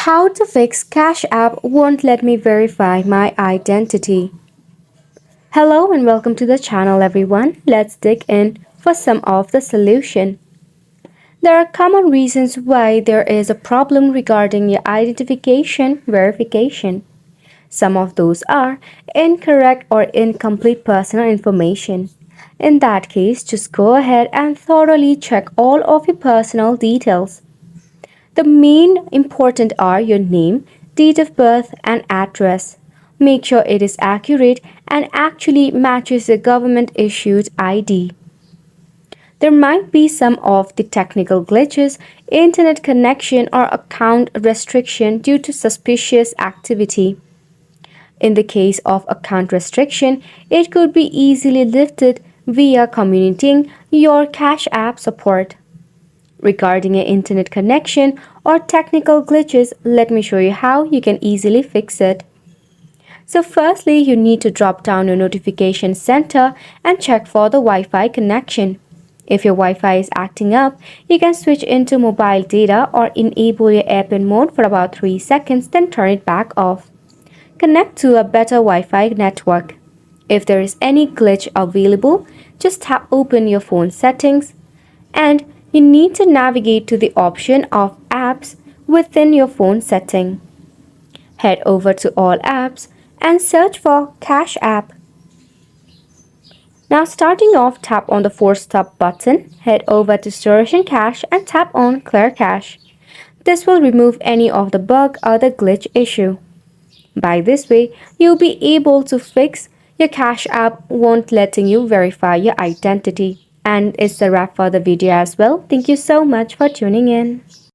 How to fix Cash App won't let me verify my identity. Hello and welcome to the channel everyone. Let's dig in for some of the solution. There are common reasons why there is a problem regarding your identification verification. Some of those are incorrect or incomplete personal information. In that case, just go ahead and thoroughly check all of your personal details. The main important are your name, date of birth, and address. Make sure it is accurate and actually matches the government issued ID. There might be some of the technical glitches, internet connection, or account restriction due to suspicious activity. In the case of account restriction, it could be easily lifted via communicating your Cash App support. Regarding your internet connection or technical glitches, let me show you how you can easily fix it. So firstly, you need to drop down your notification center and check for the Wi-Fi connection. If your Wi-Fi is acting up, you can switch into mobile data or enable your airplane mode for about 3 seconds, then turn it back off. Connect to a better Wi-Fi network. If there is any glitch available, just tap open your phone settings and you need to navigate to the option of apps within your phone setting. Head over to all apps and search for Cash App. Now starting off, tap on the 4-stop button, head over to Storage and Cache and tap on Clear Cache. This will remove any of the bug or the glitch issue. By this way, you'll be able to fix your Cash App won't letting you verify your identity. And it's a wrap for the video as well. Thank you so much for tuning in.